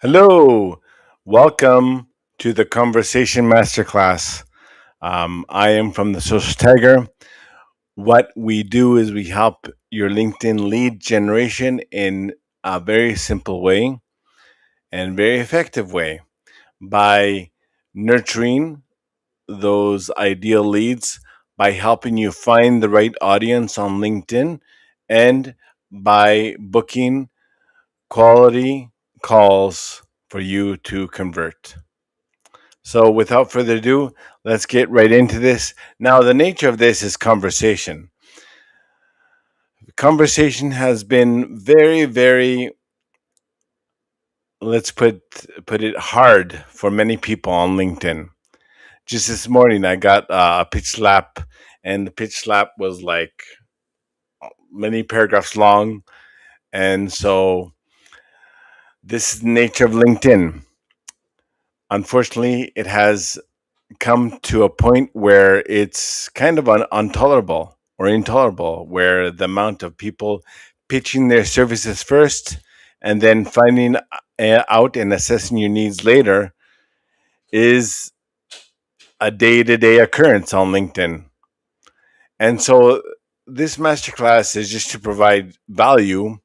Hello, welcome to the Conversation Masterclass. I am from the Social Tiger. What we do is we help your LinkedIn lead generation in a very simple way and very effective way by nurturing those ideal leads, by helping you find the right audience on LinkedIn, and by booking quality calls for you to convert. So, without further ado, let's get right into this. Now, the nature of this is conversation. Conversation has been very, let's put it hard for many people on LinkedIn. Just this morning, I got a pitch slap, and the pitch slap was like many paragraphs long. And so, this is the nature of LinkedIn. Unfortunately, it has come to a point where it's kind of intolerable or intolerable, where the amount of people pitching their services first and then finding out and assessing your needs later is a day to day occurrence on LinkedIn. And so this masterclass is just to provide value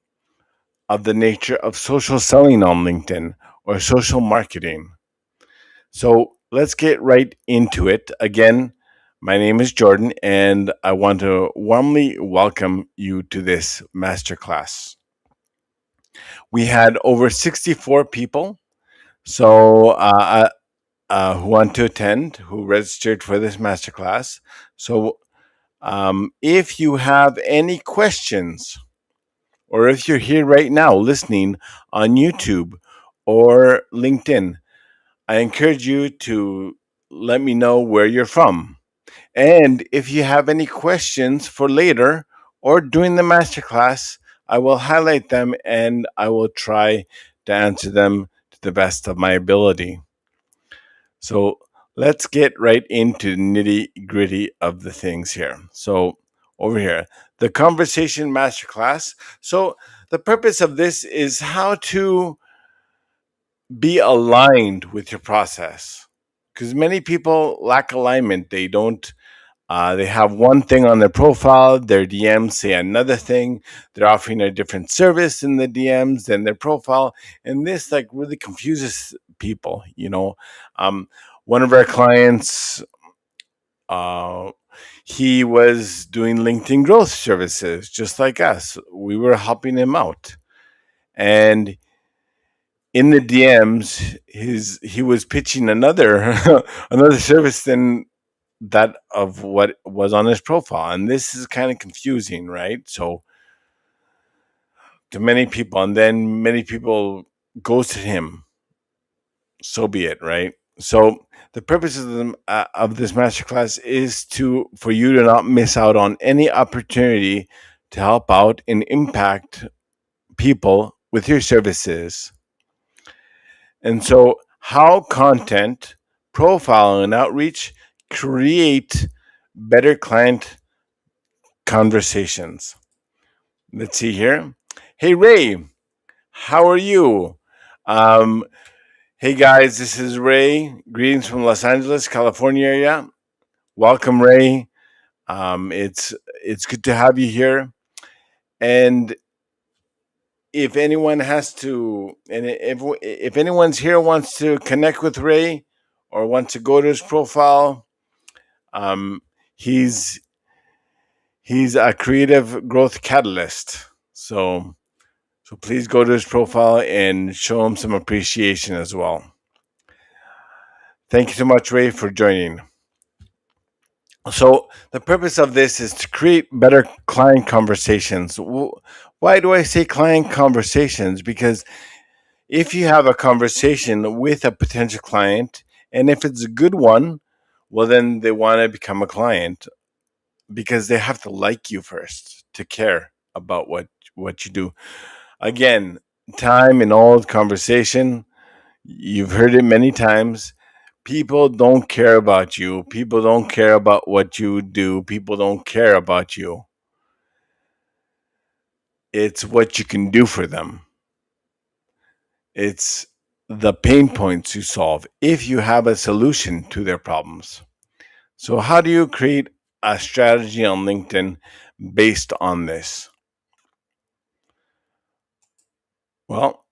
of the nature of social selling on LinkedIn or social marketing. So let's get right into it. Again, my name is Jordan, and I want to warmly welcome you to this masterclass. We had over 64 people who want to attend, who registered for this masterclass. So if you have any questions, or if you're here right now listening on YouTube or LinkedIn, I encourage you to let me know where you're from. And if you have any questions for later or during the masterclass, I will highlight them and I will try to answer them to the best of my ability. So let's get right into the nitty gritty of the things here. So, over here, the conversation masterclass. So, the purpose of this is how to be aligned with your process, because many people lack alignment. They have one thing on their profile, their DMs say another thing. They're offering a different service in the DMs than their profile, and this like really confuses people. One of our clients, uh, he was doing LinkedIn growth services just like us. We were helping him out, and in the DMs, he was pitching another another service than that of what was on his profile, and this is kind of confusing, right? So to many people, and then many people ghosted him. So be it, right? So the purpose of this masterclass is to for you to not miss out on any opportunity to help out and impact people with your services. And so, how content, profile, and outreach create better client conversations. Let's see here. Hey, Ray, how are you? Um, hey, guys, this is Ray. Greetings from Los Angeles, California area. Welcome, Ray. It's good to have you here. And if anyone has to, and if anyone's here wants to connect with Ray or wants to go to his profile, um, he's he's a creative growth catalyst. So please go to his profile and show him some appreciation as well. Thank you so much, Ray, for joining. So the purpose of this is to create better client conversations. Why do I say client conversations? Because if you have a conversation with a potential client, and if it's a good one, well, then they want to become a client because they have to like you first to care about what you do. Again, time in old conversation, you've heard it many times. People don't care about you. People don't care about what you do. People don't care about you. It's what you can do for them. It's the pain points you solve if you have a solution to their problems. So, how do you create a strategy on LinkedIn based on this? Well,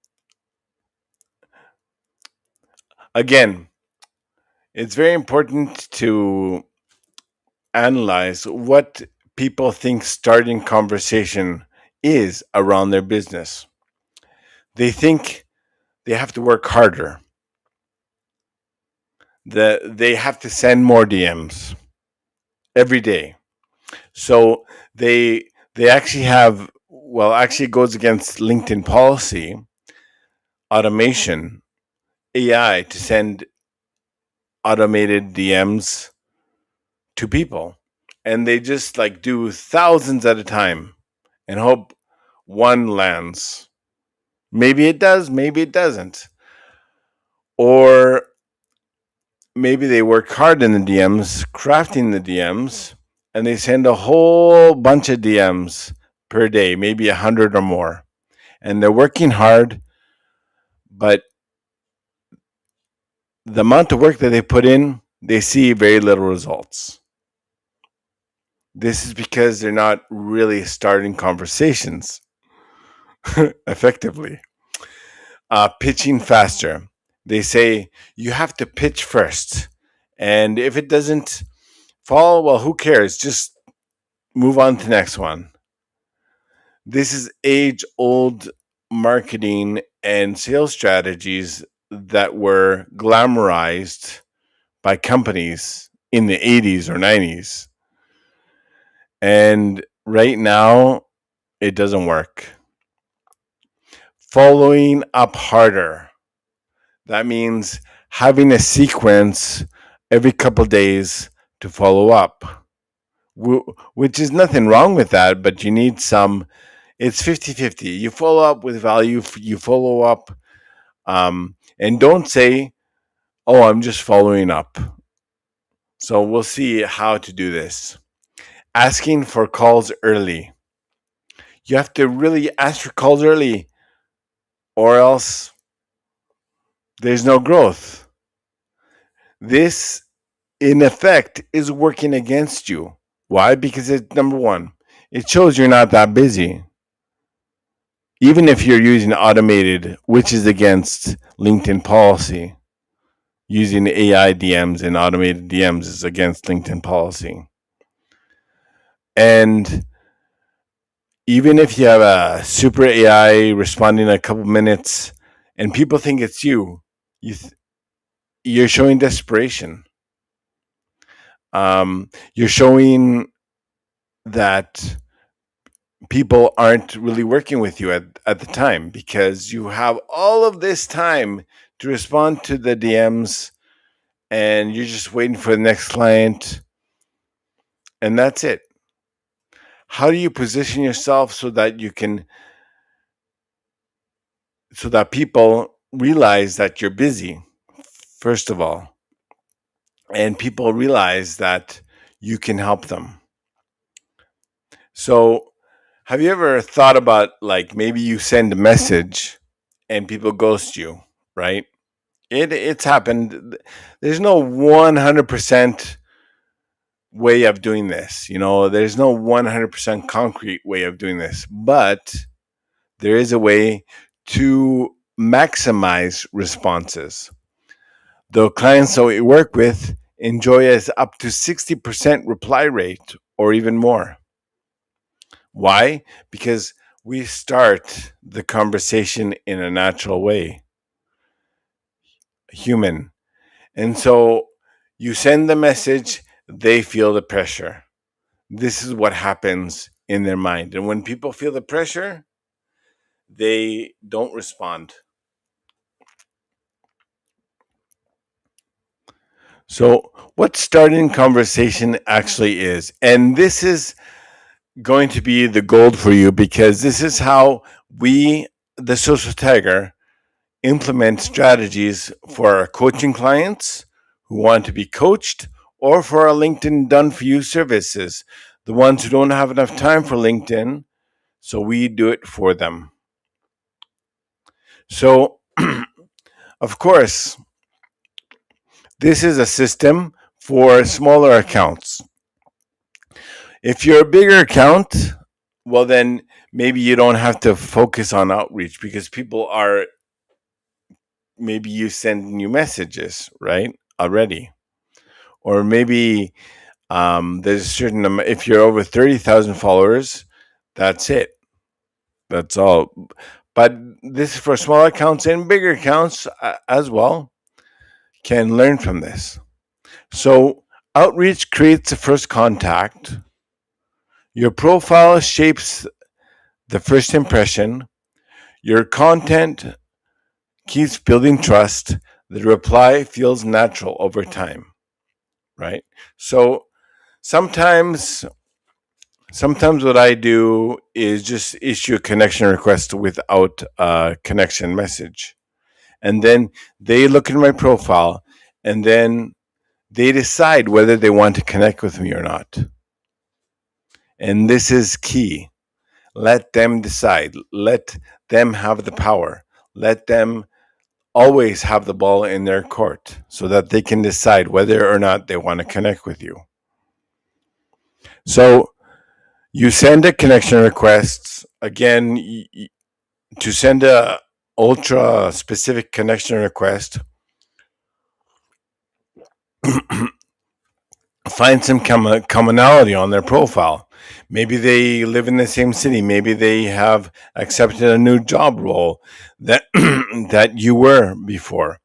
again, it's very important to analyze what people think starting conversation is around their business. They think they have to work harder, that they have to send more DMs every day. So they actually have, well, actually it goes against LinkedIn policy, automation, AI to send automated DMs to people. And they just like do thousands at a time and hope one lands. Maybe it does, maybe it doesn't. Or maybe they work hard in the DMs, crafting the DMs, and they send a whole bunch of DMs per day, maybe 100 or more. And they're working hard, but the amount of work that they put in, they see very little results. This is because they're not really starting conversations effectively. Pitching faster. They say you have to pitch first. And if it doesn't fall, well, who cares? Just move on to the next one. This is age old marketing and sales strategies that were glamorized by companies in the 80s or 90s. And right now, it doesn't work. Following up harder. That means having a sequence every couple days to follow up, which is nothing wrong with that, but you need some, it's 50-50. You follow up with value, you follow up, and don't say, oh, I'm just following up. So we'll see how to do this. Asking for calls early. You have to really ask for calls early, or else there's no growth. This, in effect, is working against you. Why? Because it's number one, it shows you're not that busy. Even if you're using automated, which is against LinkedIn policy, using AI DMs and automated DMs is against LinkedIn policy. And even if you have a super AI responding in a couple minutes and people think it's you, you're showing desperation. You're showing that people aren't really working with you at the time because you have all of this time to respond to the DMs and you're just waiting for the next client and that's it. How do you position yourself so that you can, so that people realize that you're busy, first of all, and people realize that you can help them? So, have you ever thought about like maybe you send a message and people ghost you, right? It's happened. There's no 100% way of doing this. There's no 100% concrete way of doing this, but there is a way to maximize responses. The clients that we work with enjoy us up to 60% reply rate or even more. Why? Because we start the conversation in a natural way, human. And so you send the message, they feel the pressure. This is what happens in their mind. And when people feel the pressure, they don't respond. So, what starting conversation actually is, and this is going to be the gold for you because this is how we, the Social Tagger, implement strategies for our coaching clients who want to be coached or for our LinkedIn done for you services, the ones who don't have enough time for LinkedIn, so we do it for them. So Of course, this is a system for smaller accounts. If you're a bigger account, well, then maybe you don't have to focus on outreach because people are, maybe you send new messages, right? Already. Or maybe there's a certain amount, if you're over 30,000 followers, that's it. That's all. But this is for small accounts, and bigger accounts as well can learn from this. So, outreach creates the first contact. Your profile shapes the first impression. Your content keeps building trust. The reply feels natural over time, right? So, sometimes sometimes what I do is just issue a connection request without a connection message. And then they look at my profile, and then they decide whether they want to connect with me or not. And this is key. Let them decide. Let them have the power. Let them always have the ball in their court so that they can decide whether or not they want to connect with you. So you send a connection request. Again, to send a ultra specific connection request, find some commonality on their profile. Maybe they live in the same city. Maybe they have accepted a new job role that that you were before.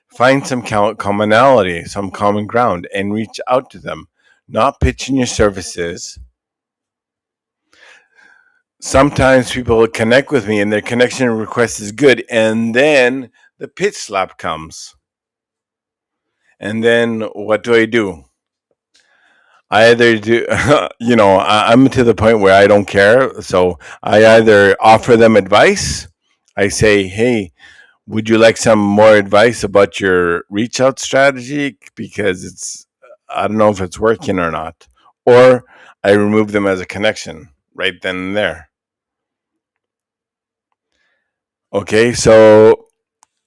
Find some commonality, some common ground, and reach out to them. Not pitching your services. Sometimes people will connect with me and their connection request is good, and then the pitch slap comes. And then what do I do? I either do, I'm to the point where I don't care. So I either offer them advice. I say, hey, would you like some more advice about your reach out strategy? Because I don't know if it's working or not. Or I remove them as a connection right then and there. Okay, so,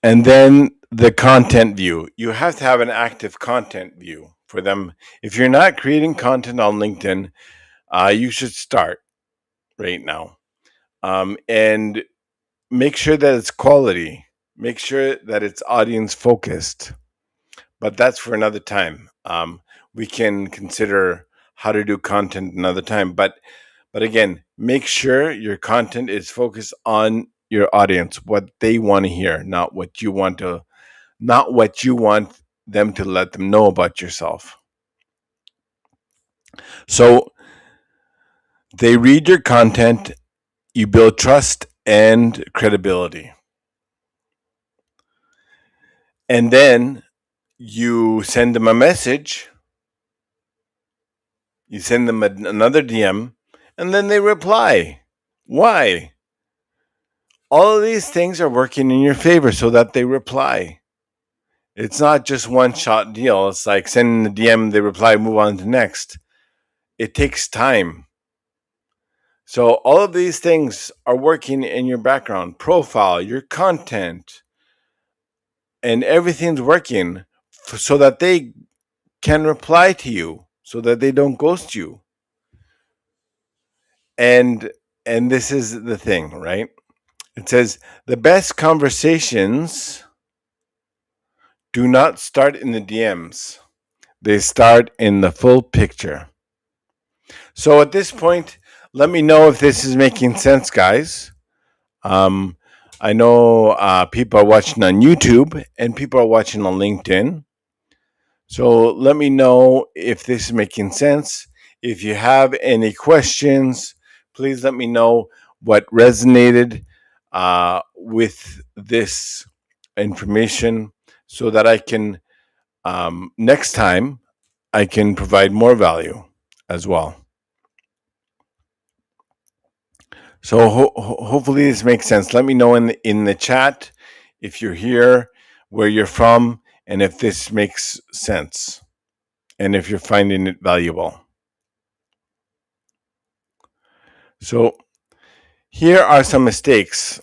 and then the content view. You have to have an active content view for them. If you're not creating content on LinkedIn, you should start right now. And make sure that it's quality. Make sure that it's audience focused. But that's for another time. We can consider how to do content another time. But again, make sure your content is focused on your audience, what they want to hear, not what you want them to let them know about yourself. So they read your content, you build trust and credibility. And then you send them a message, you send them another DM, and then they reply. Why? All of these things are working in your favor so that they reply. It's not just one shot deal. It's like sending the DM, they reply, move on to next. It takes time. So all of these things are working in your background, profile, your content, and everything's working so that they can reply to you, so that they don't ghost you. And this is the thing, right? It says the best conversations do not start in the DMs. They start in the full picture. So at this point, let me know if this is making sense, guys. I know people are watching on YouTube and people are watching on LinkedIn. So let me know if this is making sense. If you have any questions, please let me know what resonated with this information so that I can, next time, I can provide more value as well. So hopefully this makes sense. Let me know in the chat if you're here, where you're from, and if this makes sense, and if you're finding it valuable. So here are some mistakes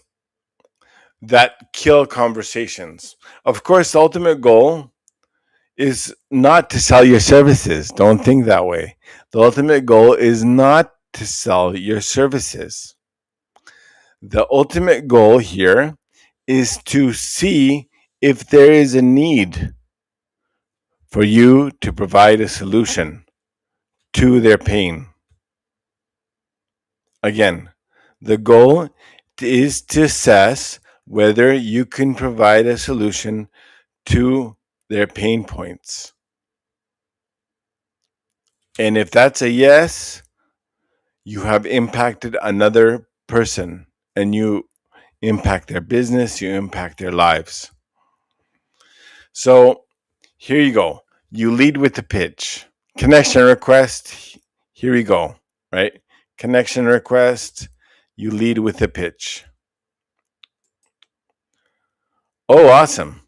that kill conversations. Of course, the ultimate goal is not to sell your services. Don't think that way. The ultimate goal is not to sell your services. The ultimate goal here is to see if there is a need for you to provide a solution to their pain. Again, the goal is to assess whether you can provide a solution to their pain points. And if that's a yes, you have impacted another person and you impact their business, you impact their lives. So here you go. You lead with the pitch. Connection request. Here we go. Right? Connection request. You lead with the pitch. Oh, awesome.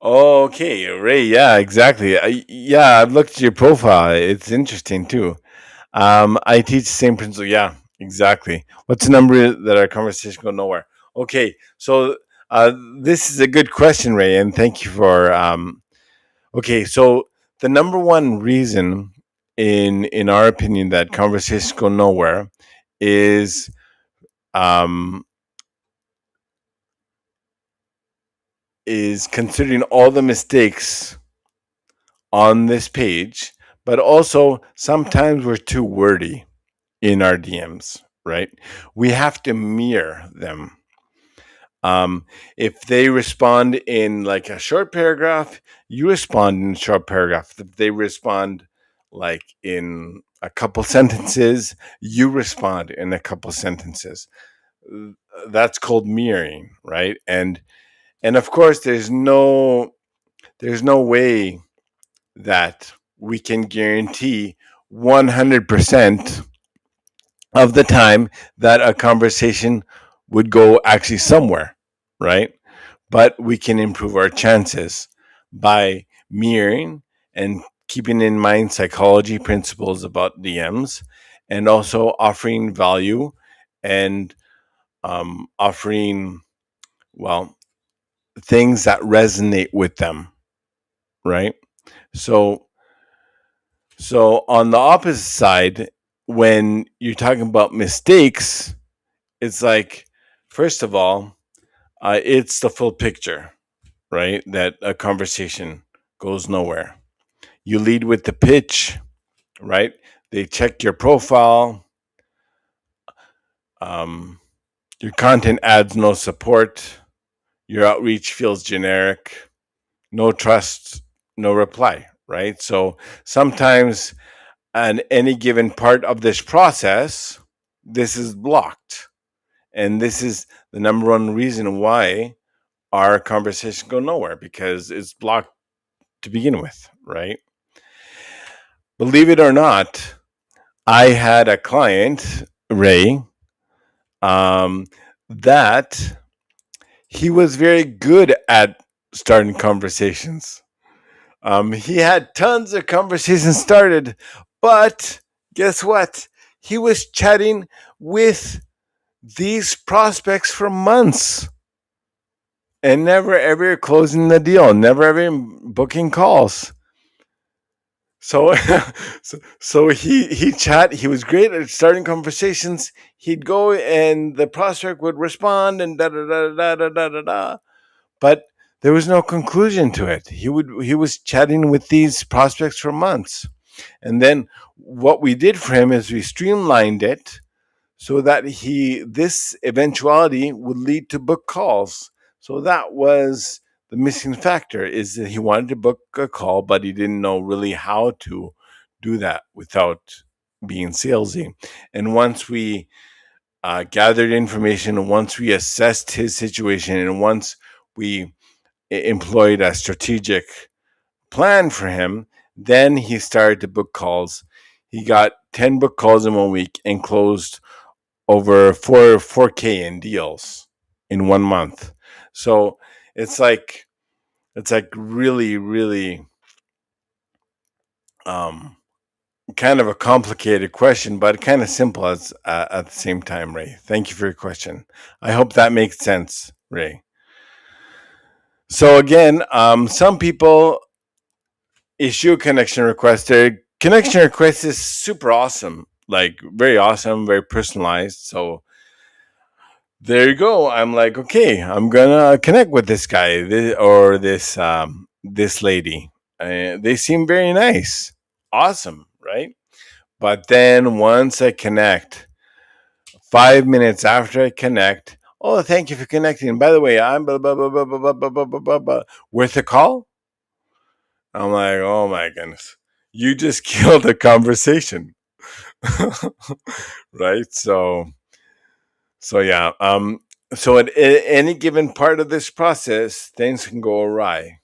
Okay, Ray. Yeah, exactly. Yeah, I've looked at your profile. It's interesting too. I teach the same principle. Yeah, exactly. What's the number that our conversation go nowhere? Okay, so this is a good question, Ray, and thank you for. Okay, so the number one reason, in our opinion, that conversations go nowhere is um, is considering all the mistakes on this page, but also sometimes we're too wordy in our DMs, right? We have to mirror them. If they respond in like a short paragraph, you respond in a short paragraph. If they respond like in a couple sentences, you respond in a couple sentences. That's called mirroring, right? And of course, there's no way that we can guarantee 100% of the time that a conversation would go actually somewhere, right? But we can improve our chances by mirroring and keeping in mind psychology principles about DMs and also offering value and offering, well, things that resonate with them, right? So, so on the opposite side, when you're talking about mistakes, it's like, first of all, it's the full picture, right? That a conversation goes nowhere. You lead with the pitch, right? They check your profile. Um, your content adds no support. Your outreach feels generic. No trust, no reply, right? So sometimes on any given part of this process, this is blocked. And this is the number one reason why our conversation go nowhere, because it's blocked to begin with, right? Believe it or not, I had a client, Ray, um, that he was very good at starting conversations. He had tons of conversations started, but guess what? He was chatting with these prospects for months and never ever closing the deal, never ever booking calls. So, so he chat. He was great at starting conversations. He'd go and the prospect would respond and da da da da da da da da. But there was no conclusion to it. He was chatting with these prospects for months, and then what we did for him is we streamlined it so that he this eventuality would lead to book calls. So that was the missing factor, is that he wanted to book a call, but he didn't know really how to do that without being salesy. And once we gathered information, and once we assessed his situation, and once we employed a strategic plan for him, then he started to book calls. He got 10 book calls in 1 week and closed over 4K in deals in 1 month. So it's like really um kind of a complicated question, but kind of simple at the same time, Ray. Thank you for your question. I hope that makes sense, Ray. So again, some people issue a connection request. Their connection request is super awesome, like very awesome, very personalized. So there you go. I'm like, okay, I'm gonna connect with this guy or this lady. They seem very nice, awesome, right? But then once I connect, 5 minutes after I connect, oh, thank you for connecting. By the way, I'm blah blah blah blah blah blah blah blah blah blah. Worth a call? I'm like, oh my goodness, you just killed the conversation, right? So yeah. So at any given part of this process, things can go awry,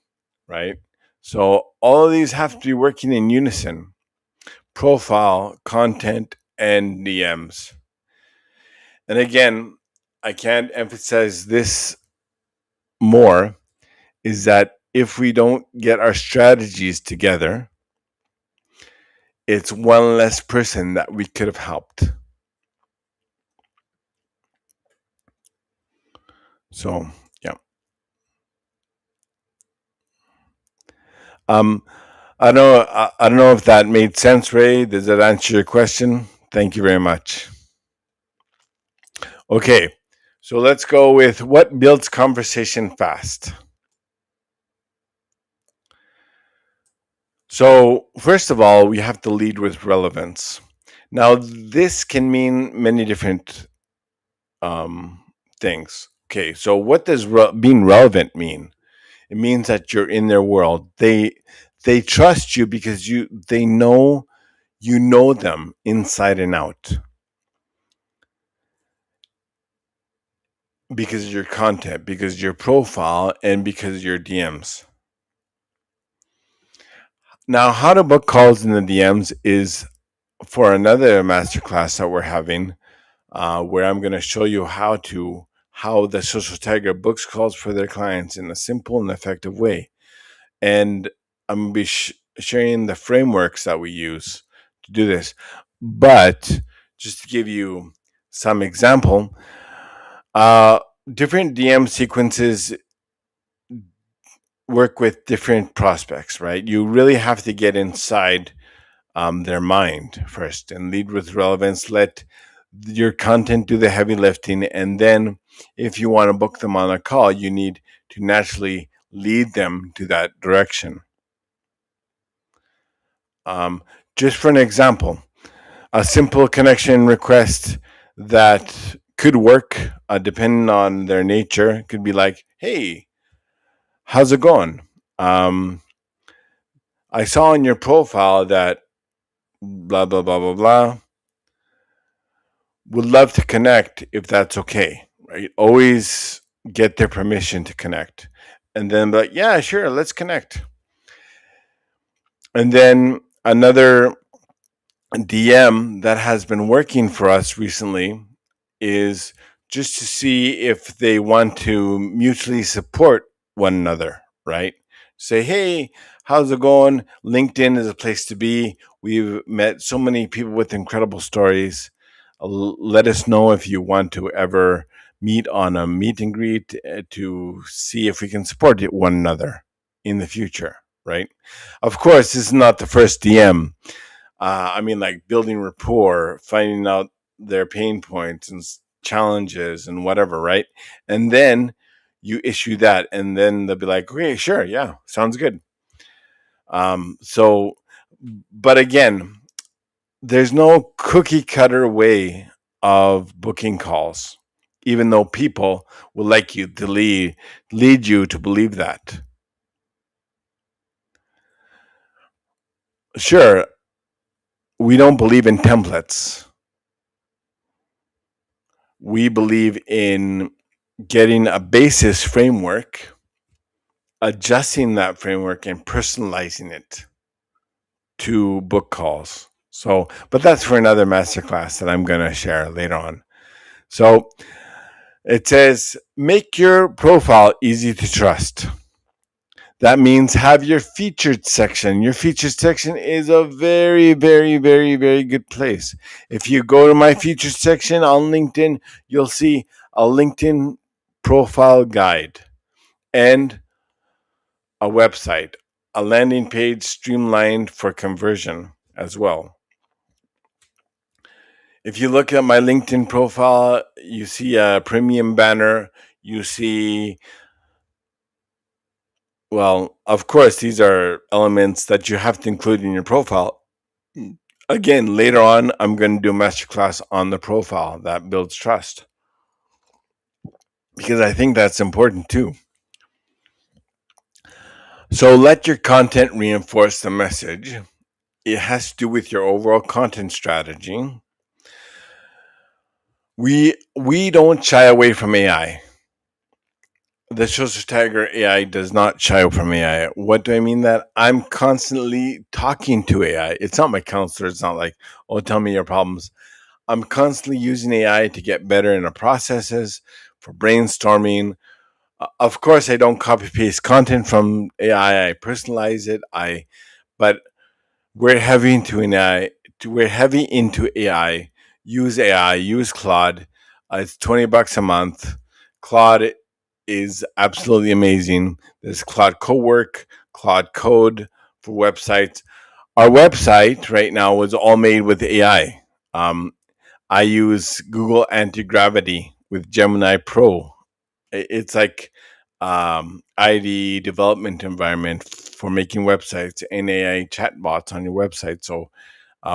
right? So all of these have to be working in unison: profile, content, and DMs. And again, I can't emphasize this more, is that if we don't get our strategies together, it's one less person that we could have helped. So, yeah. Um, I don't know if that made sense, Ray. Does that answer your question? Thank you very much. Okay, so let's go with what builds conversation fast. So, first of all, we have to lead with relevance. Now, this can mean many different um, things. Okay, so what does being relevant mean? It means that you're in their world. They trust you because they know you know them inside and out because of your content, because of your profile, and because of your DMs. Now, how to book calls in the DMs is for another masterclass that we're having, where I'm going to show you how the social tagger books calls for their clients in a simple and effective way. And I'm going to be sharing the frameworks that we use to do this. But just to give you some example, uh, different DM sequences work with different prospects, right? You really have to get inside their mind first and lead with relevance. Let your content do the heavy lifting. And then if you want to book them on a call, you need to naturally lead them to that direction. Um, just for an example, a simple connection request that could work, depending on their nature, could be like, hey, how's it going? Um, I saw in your profile that blah, blah, blah, blah, blah. Would love to connect if that's okay, right? Always get their permission to connect. And then, like, yeah, sure, let's connect. And then another DM that has been working for us recently is just to see if they want to mutually support one another, right? Say, hey, how's it going? LinkedIn is a place to be. We've met so many people with incredible stories. Let us know if you want to ever meet on a meet and greet to see if we can support one another in the future, right? Of course, this is not the first DM. I mean, like building rapport, finding out their pain points and challenges and whatever, right? And then you issue that, and then they'll be like, okay, sure, yeah, sounds good. So, but again, there's no cookie cutter way of booking calls, even though people will like you to lead you to believe that. Sure, we don't believe in templates. We believe in getting a basis framework, adjusting that framework, and personalizing it to book calls. So, but that's for another masterclass that I'm going to share later on. So it says, make your profile easy to trust. That means have your featured section. Your featured section is a very, very, very, very good place. If you go to my featured section on LinkedIn, you'll see a LinkedIn profile guide and a website, a landing page streamlined for conversion as well. If you look at my LinkedIn profile, you see a premium banner. You see, well, of course, these are elements that you have to include in your profile. Again, later on, I'm going to do a masterclass on the profile that builds trust because I think that's important too. So let your content reinforce the message. It has to do with your overall content strategy. We don't shy away from AI. The social tiger AI does not shy away from AI. What do I mean that I'm constantly talking to AI? It's not my counselor. It's not like, oh, tell me your problems. I'm constantly using AI to get better in the processes for brainstorming. Of course, I don't copy paste content from AI. I personalize it. But we're heavy into AI. We're heavy into AI. Use AI. Use Claude. It's $20 a month. Claude is absolutely amazing. There's Claude Cowork, Claude Code for websites. Our website right now is all made with AI. I use Google Anti Gravity with Gemini Pro. It's like ID development environment for making websites and AI chatbots on your website. So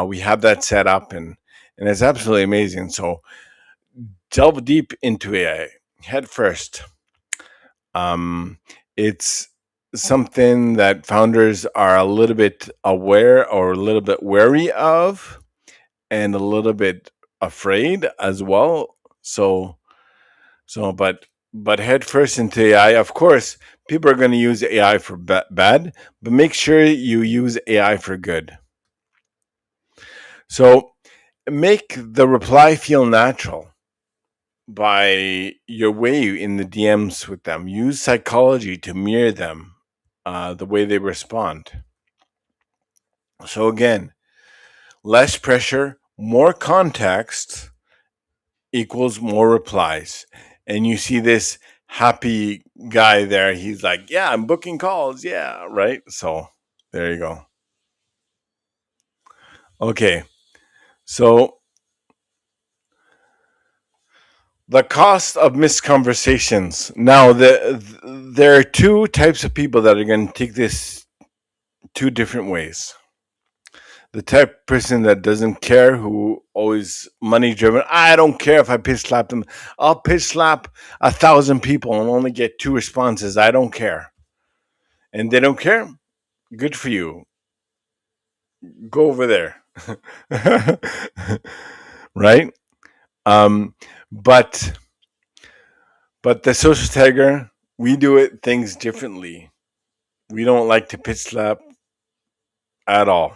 we have that set up, and it's absolutely amazing. So delve deep into AI head first. It's something that founders are a little bit aware or a little bit wary of and a little bit afraid as well. So, but head first into AI. Of course, people are going to use AI for bad, but make sure you use AI for good. So make the reply feel natural by your way in the DMs with them. Use psychology to mirror them, the way they respond. So again, less pressure, more context equals more replies. And you see this happy guy there. He's like, yeah, I'm booking calls. Yeah, right. So there you go. Okay. So the cost of missed conversations. Now, there are two types of people that are going to take this two different ways. The type of person that doesn't care, who always money driven. I don't care if I pitch slap them. I'll pitch slap 1,000 people and only get two responses. I don't care. And they don't care. Good for you. Go over there. Right? Um, but but the social tagger, we do it things differently. We don't like to pitch slap at all.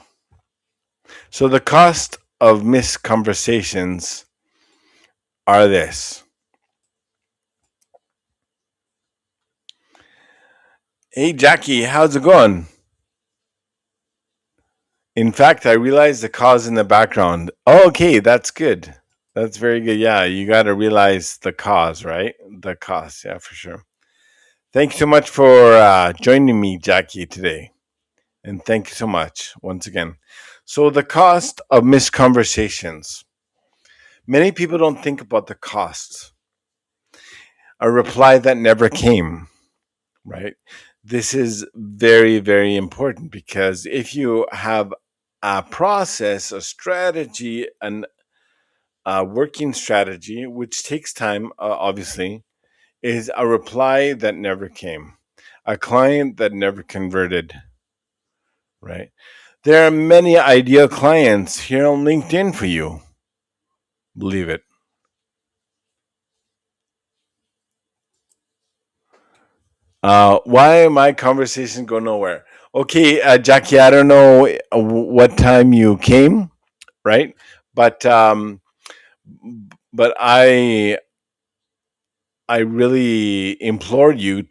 So the cost of missed conversations are this. Hey Jackie, how's it going? In fact, I realized the cause in the background. Oh, okay, that's good. That's very good. Yeah, you got to realize the cause, right? The cause, yeah, for sure. Thanks so much for joining me, Jackie, today. And thank you so much once again. So, the cost of missed conversations. Many people don't think about the costs. A reply that never came, right? This is very, very important because if you have a process, a strategy, and a working strategy, which takes time, obviously, is a reply that never came, a client that never converted, right? There are many ideal clients here on LinkedIn for you. Believe it. Why my conversation go nowhere? Okay, Jackie, I don't know what time you came, right? But but I really implored you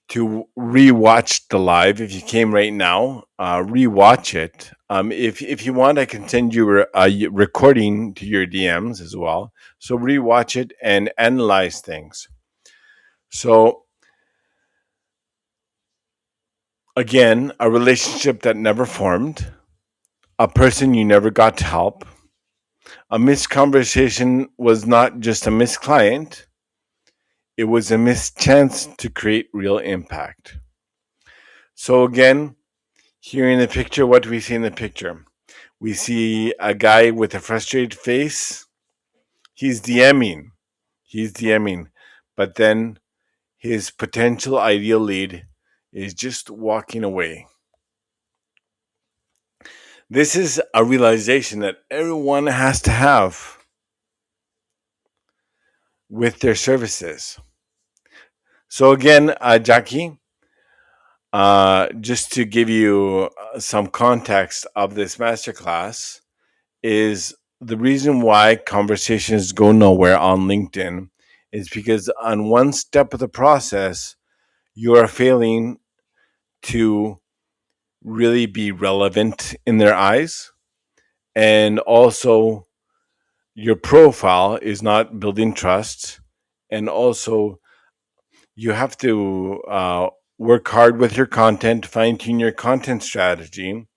to rewatch the live. If you came right now, rewatch it. If you want, I can send you a recording to your DMs as well. So rewatch it and analyze things. So again, a relationship that never formed, a person you never got to help, a missed conversation was not just a missed client, it was a missed chance to create real impact. So again, here in the picture, what do we see in the picture? We see a guy with a frustrated face. He's DMing. He's DMing. But then his potential ideal lead is just walking away. This is a realization that everyone has to have with their services. So, again, Jackie, just to give you some context of this masterclass, is the reason why conversations go nowhere on LinkedIn is because on one step of the process, you are failing to really be relevant in their eyes. And also, your profile is not building trust. And also, you have to work hard with your content, fine tune your content strategy.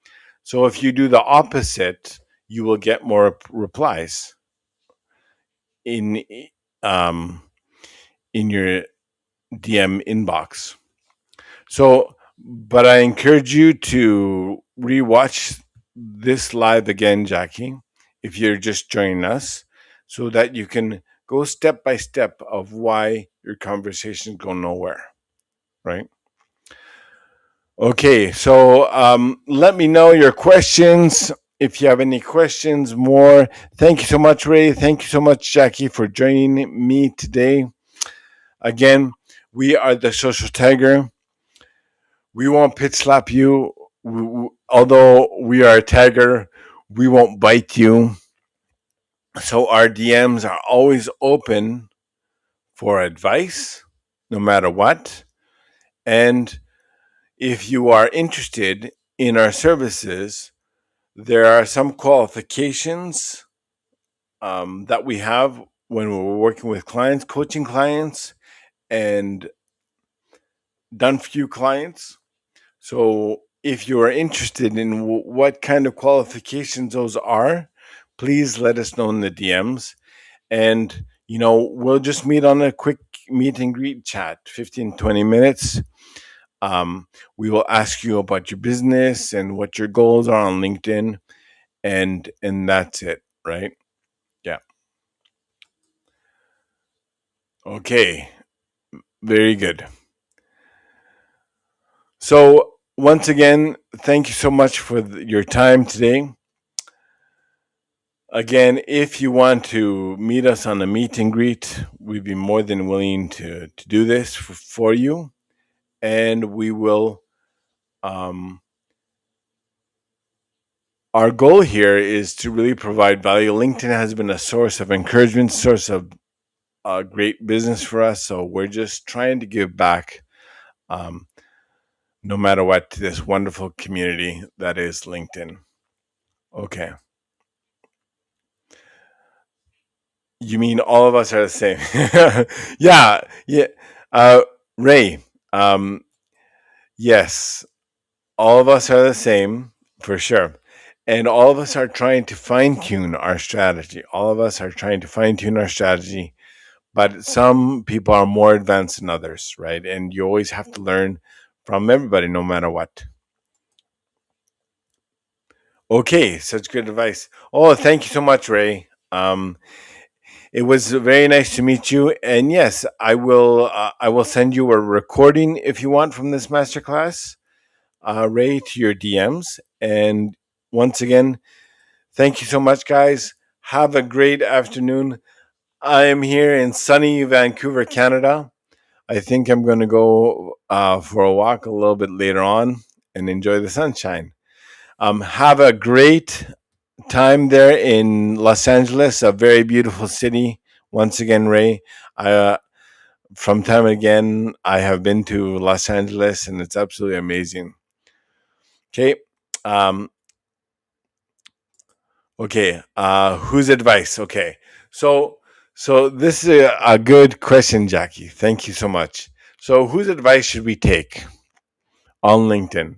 So, if you do the opposite, you will get more replies in um, in your DM inbox. So, but I encourage you to rewatch this live again, Jackie, if you're just joining us, so that you can go step by step of why your conversations go nowhere, right? Okay, so let me know your questions. If you have any questions more, thank you so much, Ray. Thank you so much, Jackie, for joining me today. Again, we are the Social Tiger. We won't pit slap you. Although we are a tagger, we won't bite you. So our DMs are always open for advice, no matter what. And if you are interested in our services, there are some qualifications that we have when we're working with clients, coaching clients, and done few clients. So if you are interested in what kind of qualifications those are, please let us know in the DMs. And, we'll just meet on a quick meet and greet chat, 15, 20 minutes. We will ask you about your business and what your goals are on LinkedIn. And that's it, right? Yeah. Okay. Very good. So once again, thank you so much for your time today. Again, if you want to meet us on a meet and greet, we'd be more than willing to do this for you. And we will, our goal here is to really provide value. LinkedIn has been a source of encouragement, source of great business for us. So we're just trying to give back, um, no matter what, to this wonderful community that is LinkedIn. Okay. You mean all of us are the same? Yeah. Yeah. Uh, Ray, um, yes, all of us are the same for sure. And all of us are trying to fine tune our strategy. All of us are trying to fine tune our strategy, but some people are more advanced than others, right? And you always have to learn from everybody, no matter what. Okay, such good advice. Oh, thank you so much, Ray. It was very nice to meet you. And yes, I will. I will send you a recording if you want from this masterclass, Ray, to your DMs. And once again, thank you so much, guys. Have a great afternoon. I am here in sunny Vancouver, Canada. I think I'm going to go for a walk a little bit later on and enjoy the sunshine. Have a great time there in Los Angeles, a very beautiful city. Once again, Ray, I from time again, I have been to Los Angeles, and it's absolutely amazing. Okay. Um, okay. Whose advice? Okay. So, so this is a good question, Jackie. Thank you so much. So, whose advice should we take on LinkedIn?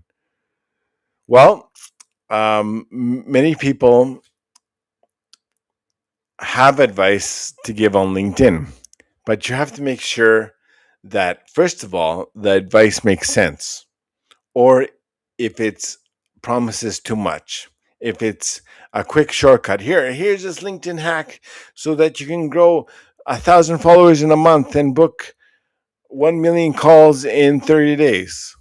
Well, many people have advice to give on LinkedIn, but you have to make sure that, first of all, the advice makes sense, or if it's promises too much. If it's a quick shortcut, here's this LinkedIn hack so that you can grow 1,000 followers in a month and book 1 million calls in 30 days.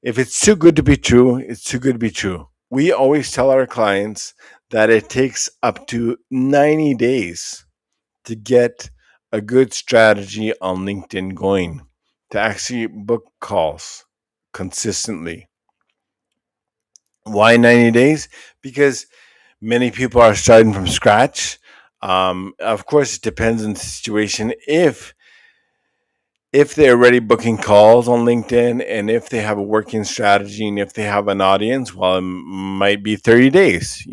If it's too good to be true, it's too good to be true. We always tell our clients that it takes up to 90 days to get a good strategy on LinkedIn going, to actually book calls consistently. Why 90 days? Because many people are starting from scratch. Of course, it depends on the situation. If they're already booking calls on LinkedIn, and if they have a working strategy, and if they have an audience, well, it might be 30 days.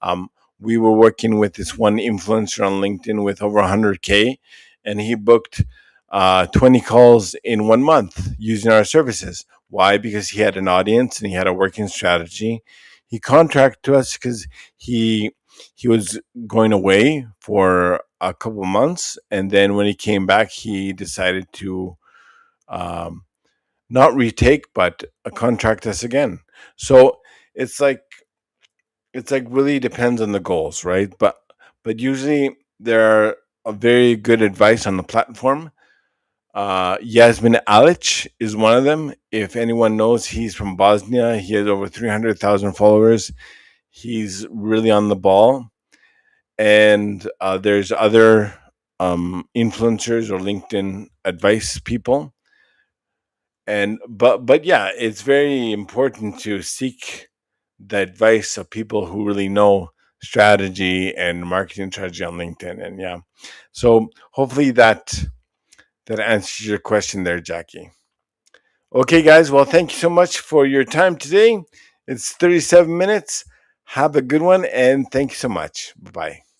Um, we were working with this one influencer on LinkedIn with over 100K, and he booked 20 calls in 1 month using our services. Why? Because he had an audience and he had a working strategy. He contracted to us because he he was going away for a couple of months, and then when he came back, he decided to um, not retake, but contract us again. So it's like it's like really depends on the goals, right? But usually there are a very good advice on the platform. Yasmin Alic is one of them. If anyone knows, he's from Bosnia. He has over 300,000 followers. He's really on the ball. And there's other influencers or LinkedIn advice people. And but yeah, it's very important to seek the advice of people who really know strategy and marketing strategy on LinkedIn. And yeah, so hopefully that answers your question there, Jackie. Okay, guys. Well, thank you so much for your time today. It's 37 minutes. Have a good one, and thank you so much. Bye bye.